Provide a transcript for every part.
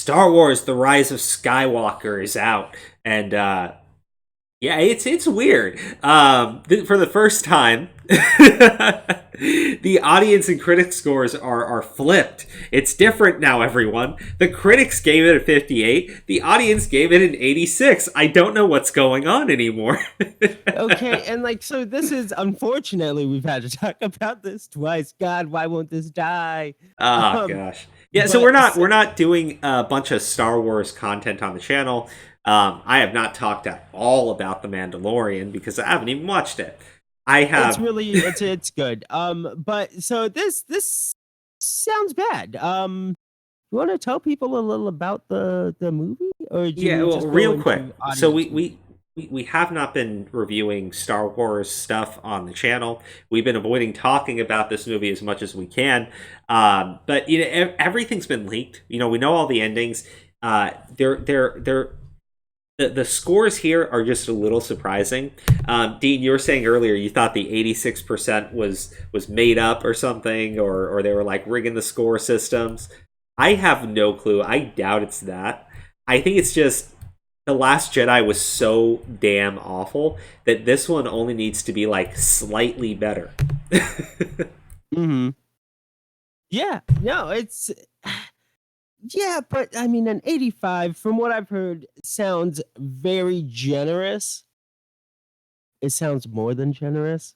Star Wars: The Rise of Skywalker is out, and yeah, it's weird. For the first time, the audience and critic scores are flipped. It's different now, everyone. The critics gave it a 58. The audience gave it an 86. I don't know what's going on anymore. Okay, and like, so this is, unfortunately, we've had to talk about this twice. God, why won't this die? Oh Um, gosh. Yeah, so but we're not doing a bunch of Star Wars content on the channel. I have not talked at all about The Mandalorian because I haven't even watched it. I it's have. really it's good. But so this sounds bad. You want to tell people a little about the movie, or do Yeah, we well, just go real quick. into So audience? we have not been reviewing Star Wars stuff on the channel. We've been avoiding talking about this movie as much as we can. But you know, everything's been leaked. You know, we know all the endings. They're the scores here are just a little surprising. Dean, you were saying earlier you thought the 86% was made up or something, or they were like rigging the score systems. I have no clue. I doubt it's that. I think it's just the Last Jedi was so damn awful that this one only needs to be like slightly better. Mm-hmm. Yeah, no, it's yeah, but I mean, an 85, from what I've heard, sounds very generous. It sounds more than generous.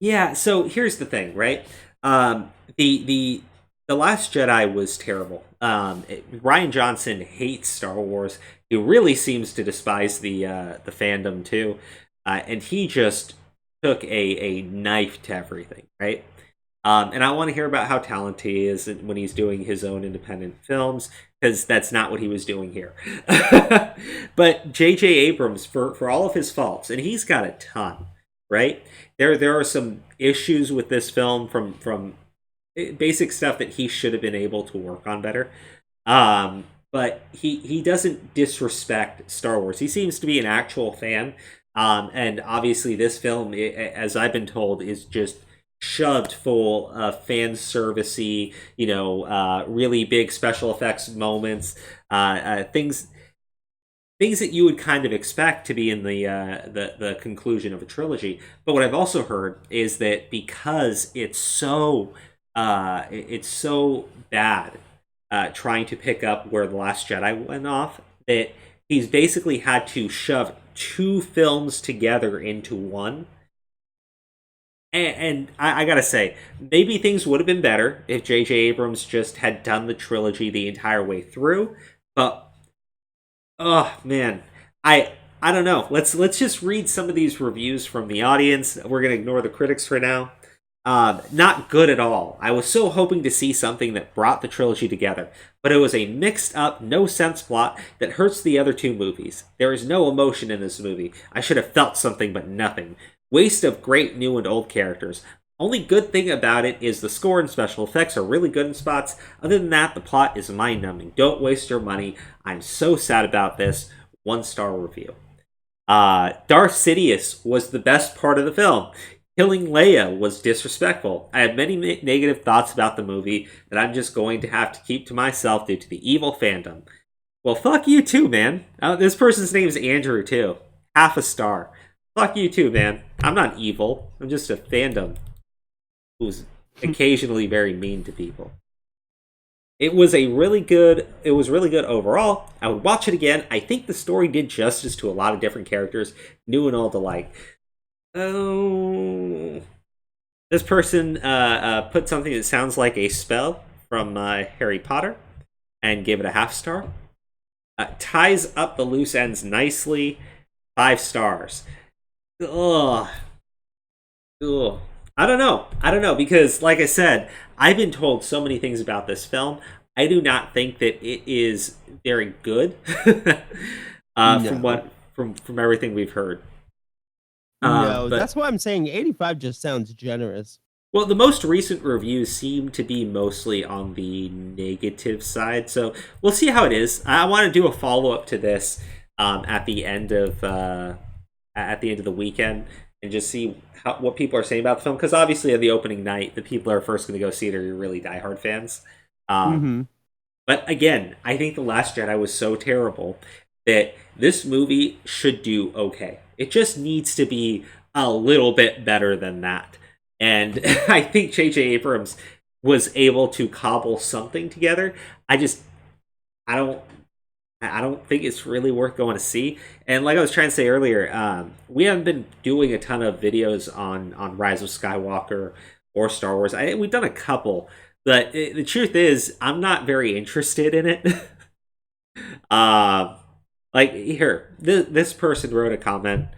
Yeah, so here's the thing, right? Um, the Last Jedi was terrible. Ryan Johnson hates Star Wars. He really seems to despise the fandom too, and he just took a knife to everything, right? And I want to hear about how talented he is when he's doing his own independent films, because that's not what he was doing here. But J.J. Abrams, for all of his faults, and he's got a ton, right? There are some issues with this film from basic stuff that he should have been able to work on better. But he doesn't disrespect Star Wars. He seems to be an actual fan. And obviously, this film, as I've been told, is just shoved full of fan servicey, really big special effects moments, things that you would kind of expect to be in the conclusion of a trilogy. But what I've also heard is that because it's so bad trying to pick up where the Last Jedi went off, that he's basically had to shove two films together into one. And I gotta say, maybe things would have been better if J.J. Abrams just had done the trilogy the entire way through. But oh man, I don't know. Let's just read some of these reviews from the audience. We're gonna ignore the critics for now. Not good at all. I was so hoping to see something that brought the trilogy together, but it was a mixed up, no sense plot that hurts the other two movies. There is no emotion in this movie. I should have felt something, but nothing. Waste of great new and old characters. Only good thing about it is the score and special effects are really good in spots. Other than that, the plot is mind numbing. Don't waste your money. I'm so sad about this. 1-star review. Darth Sidious was the best part of the film. Killing Leia was disrespectful. I have many negative thoughts about the movie that I'm just going to have to keep to myself due to the evil fandom. Well, fuck you too, man. This person's name is Andrew, too. Half a star. Fuck you too, man. I'm not evil. I'm just a fandom who's occasionally very mean to people. It was really good overall. I would watch it again. I think the story did justice to a lot of different characters, new and old alike. Oh, this person put something that sounds like a spell from Harry Potter and gave it a half star. Ties up the loose ends nicely. 5 stars. Ugh. Ugh. I don't know because, like I said, I've been told so many things about this film. I do not think that it is very good. From No, what from everything we've heard. no, But that's why I'm saying 85 just sounds generous. well, the most recent reviews seem to be mostly on the negative side, so we'll see how it is. I want to do a follow up to this at the end of the weekend and just see what people are saying about the film. Because obviously, on the opening night, the people are first going to go see it are really diehard fans. Um, Mm-hmm. But again, I think The Last Jedi was so terrible that this movie should do okay. It just needs to be a little bit better than that. And I think J.J. Abrams was able to cobble something together. I just, I don't, I don't think it's really worth going to see. And like I was trying to say earlier, we haven't been doing a ton of videos on Rise of Skywalker or Star Wars. We've done a couple, but the truth is, I'm not very interested in it. uh, like here, this person wrote a comment,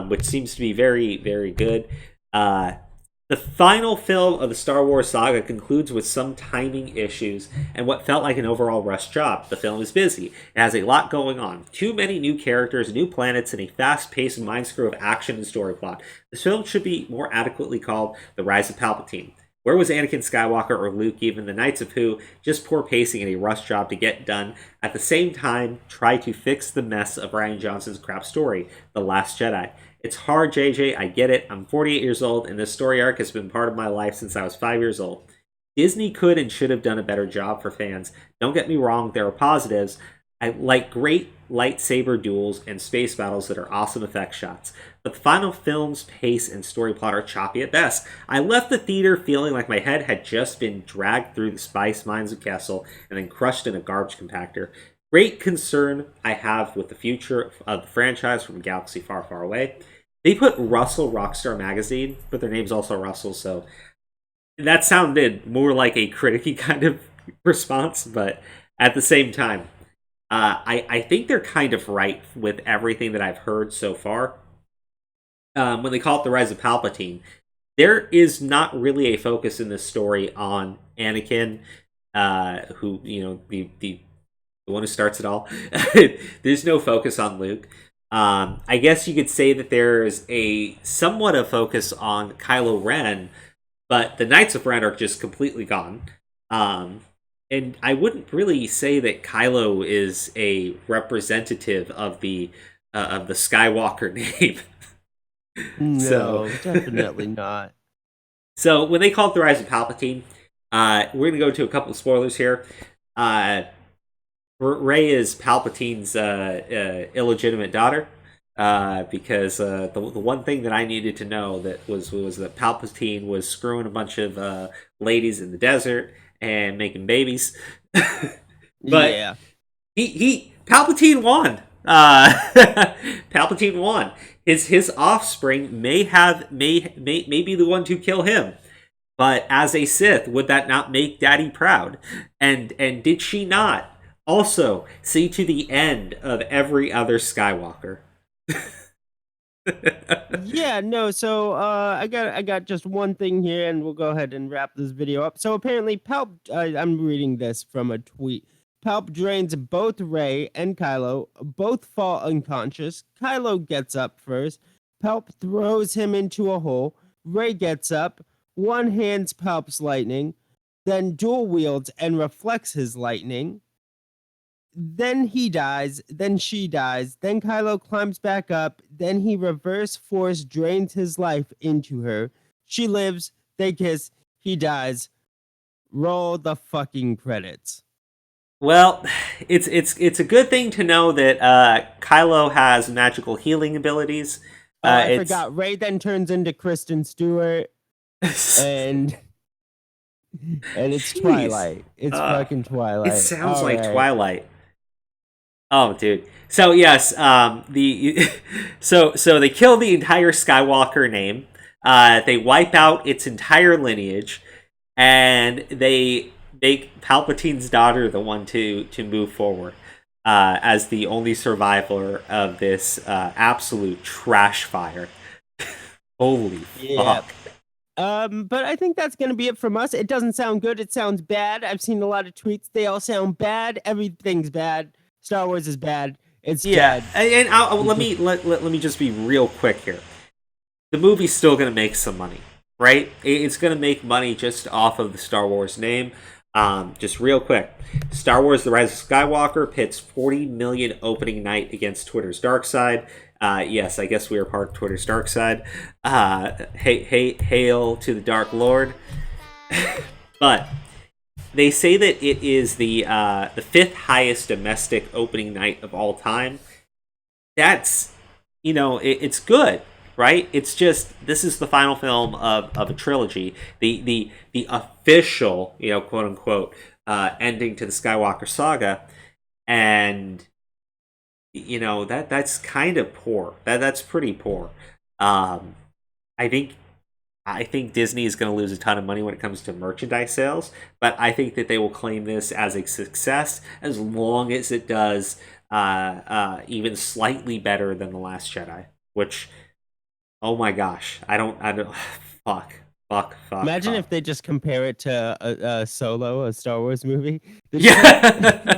which seems to be very, very good. Uh, the final film of the Star Wars saga concludes with some timing issues and what felt like an overall rushed job. The film is busy. It has a lot going on. Too many new characters, new planets, and a fast-paced mind screw of action and story plot. This film should be more adequately called The Rise of Palpatine. Where was Anakin Skywalker or Luke, even the Knights of Who? Just poor pacing and a rush job to get done. At the same time, try to fix the mess of Rian Johnson's crap story, The Last Jedi. It's hard, JJ, I get it. I'm 48 years old, and this story arc has been part of my life since I was 5 years old. Disney could and should have done a better job for fans. Don't get me wrong, there are positives. I like great lightsaber duels and space battles that are awesome effect shots. But the final film's pace and story plot are choppy at best. I left the theater feeling like my head had just been dragged through the spice mines of Kessel and then crushed in a garbage compactor. Great concern I have with the future of the franchise from a galaxy far, far away. They put Russell Rockstar Magazine, but their name's also Russell, so that sounded more like a criticky kind of response, but at the same time, I think they're kind of right with everything that I've heard so far. When they call it The Rise of Palpatine, there is not really a focus in this story on Anakin, who, the one who starts it all. There's no focus on Luke. I guess you could say that there's a somewhat of focus on Kylo Ren, but the Knights of Ren are just completely gone. And I wouldn't really say that Kylo is a representative of the Skywalker name. No, definitely not. So when they call it The Rise of Palpatine, we're going to go to a couple of spoilers here. Rey is Palpatine's illegitimate daughter, because the one thing that I needed to know that was that Palpatine was screwing a bunch of ladies in the desert and making babies. But yeah, he Palpatine won. Palpatine won. His offspring may be the one to kill him. But as a Sith, would that not make Daddy proud? And did she not also see to the end of every other Skywalker? yeah, no. So I got just one thing here, and we'll go ahead and wrap this video up. So apparently, Palp. I'm reading this from a tweet. Palp drains both Rey and Kylo. Both fall unconscious. Kylo gets up first. Palp throws him into a hole. Rey gets up. One hands Palp's lightning, then dual wields and reflects his lightning. Then he dies, then she dies, then Kylo climbs back up, then he reverse force drains his life into her. She lives, they kiss, he dies. Roll the fucking credits. Well, it's a good thing to know that Kylo has magical healing abilities. I forgot. Rey then turns into Kristen Stewart, and it's Jeez. Twilight. It's fucking Twilight. It sounds like Twilight. Oh, dude. So yes, so they kill the entire Skywalker name. They wipe out its entire lineage, and they make Palpatine's daughter the one to move forward as the only survivor of this absolute trash fire. Holy fuck. But I think that's gonna be it from us. It doesn't sound good. It sounds bad. I've seen a lot of tweets. They all sound bad. Everything's bad. Star Wars is bad. It's dead. And let me just be real quick here. The movie's still gonna make some money, right? It's gonna make money just off of the Star Wars name. Just real quick, Star Wars: The Rise of Skywalker pits 40 million opening night against Twitter's dark side. Yes, I guess we are part of Twitter's dark side. Hail to the Dark Lord. But they say that it is the fifth highest domestic opening night of all time. That's, it's good, right? It's just, this is the final film of a trilogy, the official, quote unquote, ending to the Skywalker saga, and that's kind of poor. That's pretty poor. Um, I think I think Disney is going to lose a ton of money when it comes to merchandise sales, but I think that they will claim this as a success as long as it does even slightly better than The Last Jedi. Which, oh my gosh, I don't, fuck, Imagine fuck. if they just compare it to a Solo, a Star Wars movie. Yeah.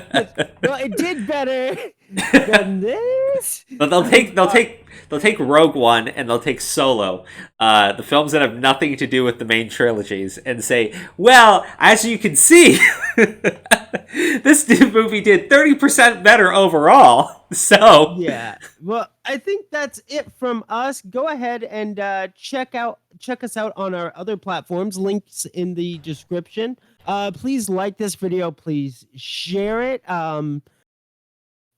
Well, it did better than this. But they'll take Rogue One and they'll take Solo, the films that have nothing to do with the main trilogies, and say, well, as you can see, this movie did 30% better overall. So Yeah. Well, I think that's it from us. Go ahead and check us out on our other platforms. Links in the description. Please like this video. Please share it.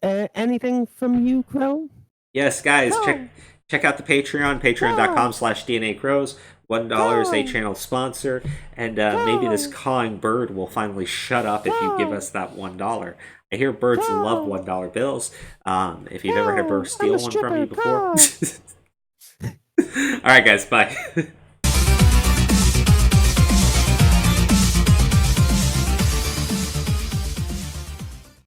Anything from you, Crow? yes, guys, Go. check out the Patreon, patreon.com/DNACrows. $1 is a channel sponsor, and maybe this cawing bird will finally shut up if you give us that $1. I hear birds love $1 bills. If you've ever had a bird steal one from you before. All right, guys, bye.